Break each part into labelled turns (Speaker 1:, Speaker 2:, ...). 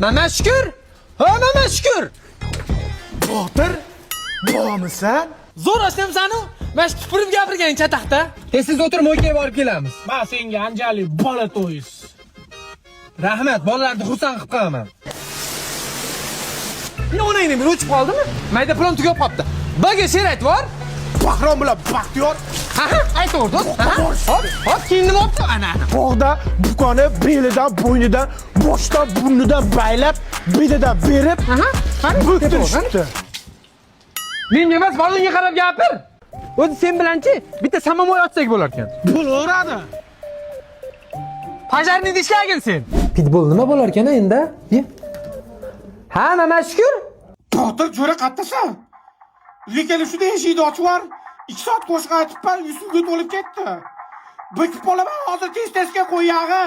Speaker 1: Mana shukr. Ha, mana shukr.
Speaker 2: Botir, bormisan?
Speaker 1: Zo'r ochtamsan-ku. Mana shu tupurib gapirgan chataqda. Siz o'tir, mo'ykaga borib kelamiz.
Speaker 2: Men senga anjalik bola to'yis.
Speaker 1: Rahmat, bolalarni xursand qilib qo'yaman. Nima o'ynayni, men o'chib qoldimi? Mayda plan tugab qopti. Baga sherat bor.
Speaker 2: Bahrom bilan Baxtiyor
Speaker 1: Ha, aytavur do'st. Hop, keyin nima bo'pti? Ana.
Speaker 2: bog'da bukoni belidan, bo'ynidan, boshdan, burnidan baylab, belidan berib, bo'ktirishdi.
Speaker 1: Menga emas, baloga qarab gapir. O'zi sen bilanchi bitta samomoy otsak bo'lar ekan.
Speaker 2: Bo'laveradi.
Speaker 1: Pajarnida ishlagin sen. Pitbull nima bo'lar ekan endi? Ha, mana shukr.
Speaker 2: Botir jo'ra qattasan. Lekin shunda eshikni ochib var. 2 soat qo'shiq aytibman, yuzimga to'lib ketdi. Bikib qolaman, hozir tez-tezga qo'yag'i.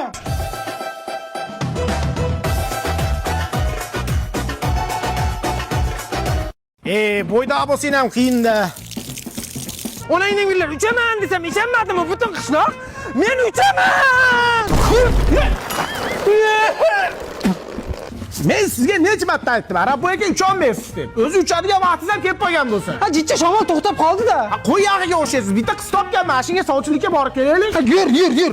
Speaker 2: Bo'yda bo'lsang ham qiyinda.
Speaker 1: Onangning billar uchaman desam ishonmadimi butun qishloq? Men uchaman!
Speaker 2: Men sizga necha marta aytdim, Araboyaga ucholmaysiz deb. O'zi uchadigan vaqtingiz ham kelib qolgan bo'lsa.
Speaker 1: Ha, jichcha shamol to'xtab qoldi-da.
Speaker 2: Qo'y yog'iga o'xshaysiz. Bitta qiz topgan mashinaga sovchilikka borib kelaylik.
Speaker 1: Ha, yur.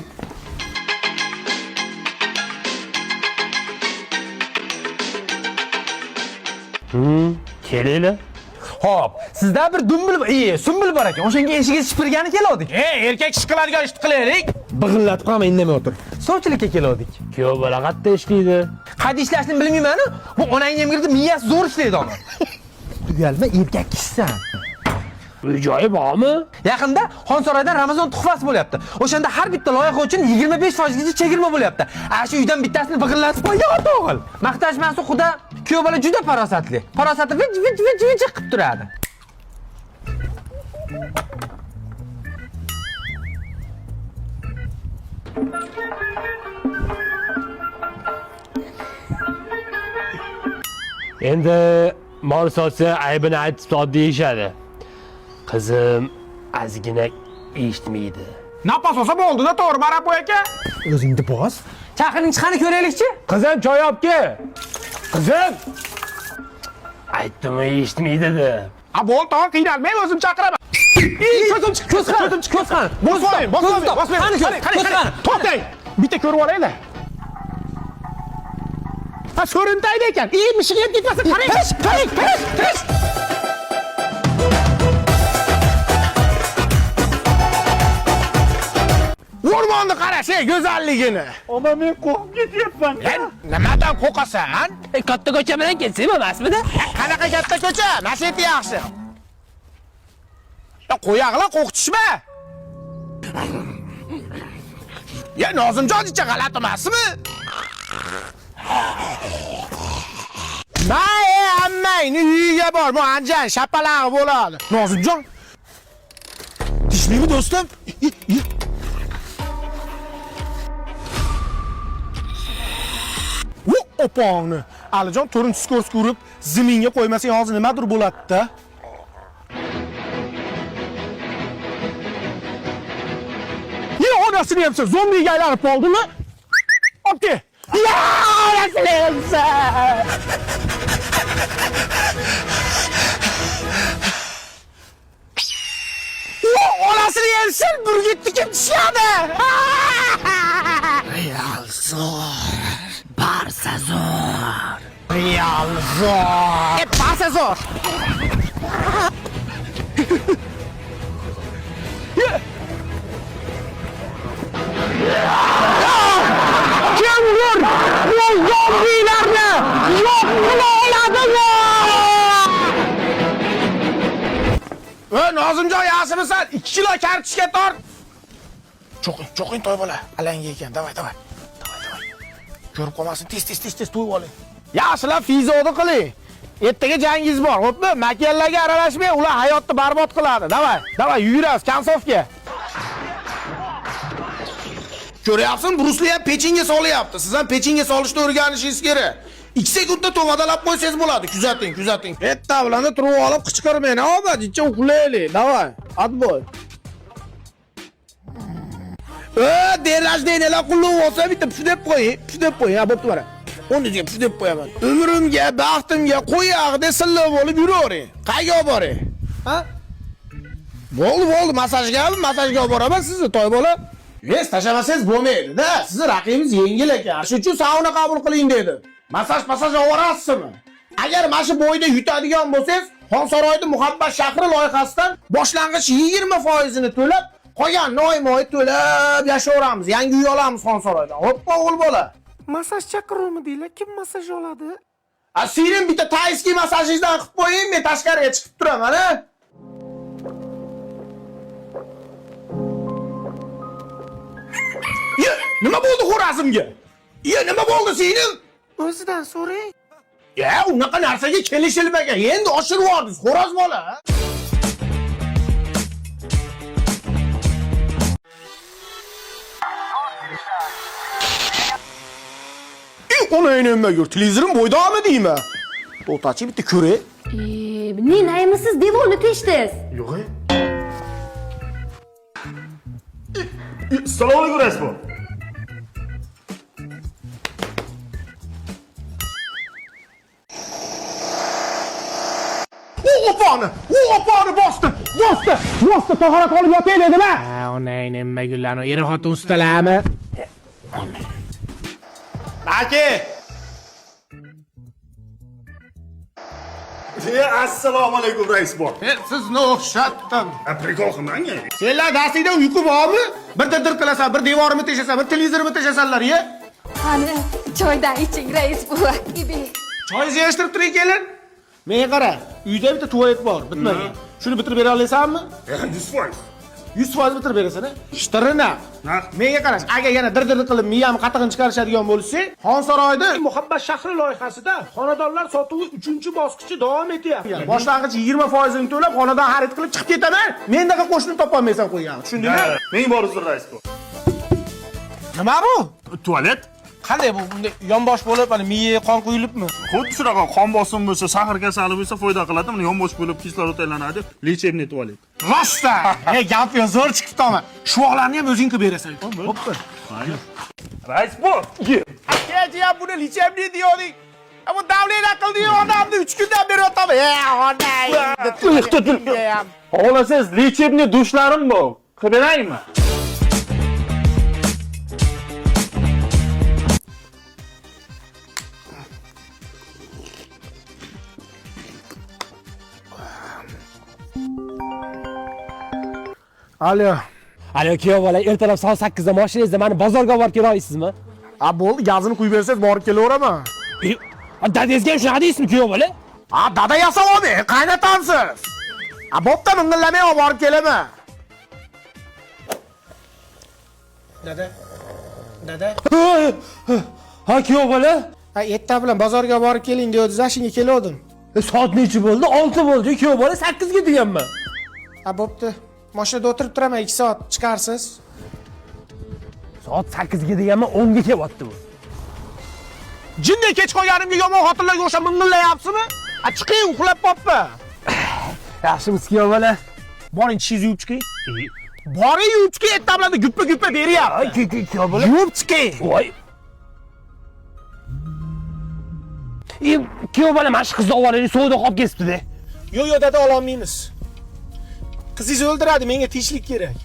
Speaker 3: Kelayli.
Speaker 1: Hop, sizda bir sumbil bor ekan. O'shanga eshigi shipirgani keldik.
Speaker 2: Erkak ish qiladigan ishni qilaylik.
Speaker 1: Big'illatib qolmay indamay o'tir. Sovchilikka keldik.
Speaker 3: Kuyov bola qayerda ishlaydi?
Speaker 1: Qayerda ishlashni bilmayman-ku. Bu onangni ham kirdi, miyasi zo'r ishlaydi ona. Tugalma, erkak kishsan.
Speaker 3: Uy-joyi bormi?
Speaker 1: Yaqinda Xonsaroydan Ramazon tuhfasi bo'lyapti. O'shanda har bitta loyiha uchun 25% gacha chegirma bo'lyapti. Ana shu uydan bittasini big'illatib qo'ygan o'g'il. Maqtashmansa xudo, kuyov bola juda farosatli. Farosati vij qilib turadi.
Speaker 3: Endi mol sotsa aybini aytib sot deyishadi. Qizim ozgina eshitmaydi.
Speaker 2: Napas olsa bo'ldi-da, to'g'ri, Araboy aka.
Speaker 1: O'zingni bos. Chaqiring chiqani ko'raylikchi.
Speaker 3: Qizim choy olib kel. Qizim. Aytdim eshitmaydi deb.
Speaker 2: Bo'l, tog'a qiynalmay, o'zim chaqiraman.
Speaker 1: Ko'zqan.
Speaker 2: Bosmang. Qani. To'xtang. Bitta ko'rib olaylik. Ha, so'rintaydi ekan. Mishiga yeb ketmasa, qarang. Qarish. O'rmonni qarash, go'zalligini. Ama men qo'rqib ketyapman. Nimadan qo'rqasan?
Speaker 3: Katta ko'cha bilan ketsam emasmidi?
Speaker 2: Qanaqa katta ko'cha? Nasib yaxshi. Qo'yaqlar, qo'rqitishma. Nozimjon icha g'alati emasmi? Ammangni uyiga bor, bu anjan shapalag'i bo'ladi. Nozimjon. Tishlimi do'stim? Opongni. Alijon to'rinchi kurs ko'rib, ziminga qo'ymasang hozir nimadir bo'ladi-da. Onasini ham zombiga aylanib qoldimi? Opke. Onasini ham. Onasini ham burgutni kim tushadi? Real zo'r. Barsa zo'r. Real zo'r. Barsa zo'r. Kim vur? Bu zombilarni yo'q qila oladimi? Nozimjon, yaxshimisan? 2 kilo kartoshka tort. Cho'qing to'y bola. Alanga ekan. Davay. Ko'rib qolmasin, tez to'yib oling. Yaxshilar fizodi qiling. Ertaga jangingiz bor, xo'pmi? Makallarga aralashmay, ular hayotni barbod qiladi. Davay, yurasiz konsofga. Ko'ryapsan, Brusli ham pechinga solyapti. Siz ham pechinga solishni o'rganishingiz kerak. 2 sekundda to'g'adalab qo'ysangiz bo'ladi. Kuzating. Etta bilan turib olib qichqirmayman. Obat, ichcha uxlaylik. Davay, atboy. Derajdenelar qulluq olsa bitta puf deb qo'ying. Ha, bo'pti mana. Uni deb shu deb qo'yaman. Umrimga, baxtimga qo'yag'ida silliq bo'lib yuravering. Qayga olib boray? Ha? Bo'ldi, masajga olib boraman sizni toy bola. Yes, tashlamasangiz bo'lmaydi-da. Sizni raqibingiz yengil ekan. Shuning uchun sauna qabul qiling dedi. Masaj olib borasizmi? Agar mana shu bo'yda yutadigan bo'lsangiz, Xonsaroyda Muhabbat shahri loyihasidan boshlang'ich 20% ni to'lab, qolgan noy-moy to'lab yashayveramiz. Yangi uy olamiz Xonsaroyda. Hoppa o'g'il bola. Masaj chaqiruvmi deylar? Kim masaj oladi? Sening bitta tayskiy masajingizdan qilib qo'ying, men tashqariga chiqib turaman, ha? Nima bo'ldi xo'razimga? Nima bo'ldi sening? O'zidan so'rang. Unaqa narsaga kelishilmagan. Endi oshirib yubordingiz, xo'roz bola. Ona nima yur? Televizorim bo'ydami deyman? To'xtachi bitta ko'ray.
Speaker 4: Ne naymisiz devorni teshdingiz?
Speaker 2: Yo'q.
Speaker 5: Assalomu alaykum rasbo.
Speaker 2: Opani bosdi. Tahorat olib yotaylik dedimi?
Speaker 3: Onang nima gullarni eri xotin ustalami?
Speaker 2: Aka.
Speaker 5: Assalomu alaykum raisbor.
Speaker 2: Sizni o'xshatdim.
Speaker 5: Prikol qilmang.
Speaker 2: Senlar darsingda uyqu bormi? Bir dir qilasan, bir devorimni teshasan, bir televizorni teshasanlar-ya.
Speaker 4: Qani, choydan iching rais buva.
Speaker 2: Choyingizni yig'ishtirib turing kelin. Menga qara, uyda bitta tualet bor, bitmagan. Shuni bitirib bera olasanmi?
Speaker 5: 100%.
Speaker 2: 100% bitirib berasan-a? Shtirina. Menga qarash, agar yana dir qilib miyam qatig'ini chiqarishadigan bo'lsa, Xonsaroyda Muhabbat shahri loyihasida xonadonlar sotuvi 3-bosqichi davom etyapti. Boshlang'ich 20% ni to'lab, xonadon xarid qilib chiqib ketaman. Mendaqa qo'shni topolmaysan qo'ygan. Tushundingmi?
Speaker 5: Men bor uzr raisbor.
Speaker 2: Nima bu?
Speaker 5: Tualet.
Speaker 2: Qanday bu? Bunday yonbosh bo'lib, mana miyaga qon quyilibmi?
Speaker 5: Xuddi shunaqa qon bosim bo'lsa, shahar kasali bo'lsa foyda qiladi. Buni yonbosh bo'lib kislorod aylanadi. Lechebniy tualet.
Speaker 2: Rosta! Gap zo'r chiqibdi-mi? Shuvoqlarni ham o'zing qilib berasan. Bo'pti.
Speaker 5: Raisbor.
Speaker 2: Aka, buni lechebniy deyording. Bu davlat aqlli odamni 3 kundan beri yotaman. Onay.
Speaker 5: Xohlasangiz lechebniy dushlarim bor. Qilib beraymi?
Speaker 3: Alo, kuyov bola, ertalab soat 8 da mashinangizda meni bozorga olib kela olasizmi?
Speaker 2: Bo'ldi, gazini quyib bersangiz borib kelaveraman.
Speaker 3: Dadangizga ham shunaqa deysizmi, kuyov bola?
Speaker 2: Dada yasab olmang, qaynatansiz. Bo'pti, mingillamay olib borib kelaman. Dada.
Speaker 3: Ha, kuyov bola?
Speaker 2: Erta bilan bozorga borib keling deyapsiz, shunga keldim.
Speaker 3: Soat necha bo'ldi? 6 bo'ldi, kuyov bola, 8 ga deganman.
Speaker 2: Bo'pti. Mashinada o'tirib turaman 2 soat, chiqarsiz.
Speaker 3: Soat 8 ga deganman, 10 ga kelyapti bu.
Speaker 2: Jinday kech qolganimga yomon xotinlarga o'sha mingillayapsizmi? Chiqing, uxlab qoppa.
Speaker 3: Yaxshimisiz, kuyov bola?
Speaker 2: Boring, tishingizni yuvib chiqing. Boring, yuvib chiqing, erta bilan guppa beryapti.
Speaker 3: Kuyov bola.
Speaker 2: Yuvib chiqing.
Speaker 3: Voy. Kuyov bola, mana shu qizni olib olaylik, savdo qolib ketibdi-da.
Speaker 2: Yo'q, dada, ola olmaymiz. Qizingiz o'ldiradi, menga tinchlik kerak.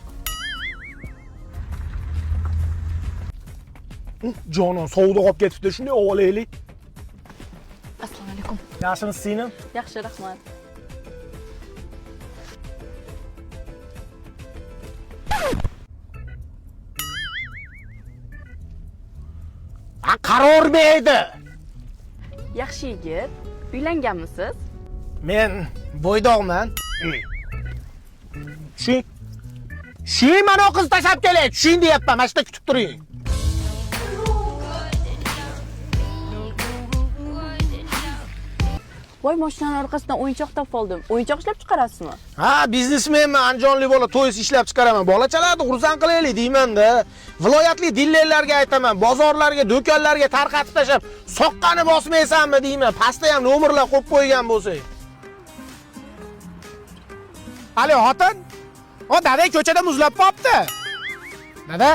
Speaker 2: Jonon, savdo qolib ketibdi, shunday olaylik.
Speaker 4: Assalomu alaykum.
Speaker 2: Yaxshimisiz, singlim?
Speaker 4: Yaxshi, rahmat.
Speaker 2: Qaror berdi.
Speaker 4: Yaxshi yigit. Uylanganmisiz?
Speaker 2: Men bo'ydoqman. Tushing, mana o qiz tashlab kelay. Tushing deyapman, mana shunda kutib turing.
Speaker 4: Voy, mashinaning orqasidan o'yinchoq topib oldim. O'yinchoq ishlab chiqarasizmi?
Speaker 2: Ha, biznesmenman, andijonlik bola, to'y ishlab chiqaraman. Bolachalarni xursand qilaylik deyman-da. Viloyatli dillerlarga aytaman, bozorlarga, do'konlarga tarqatib tashab, soqqani bosmaysanmi deyman. Pastda ham nomerlar qo'yib qo'ygan bo'lsang. Alo, xotin? Dada ko'chada muzlab qopti. Dada?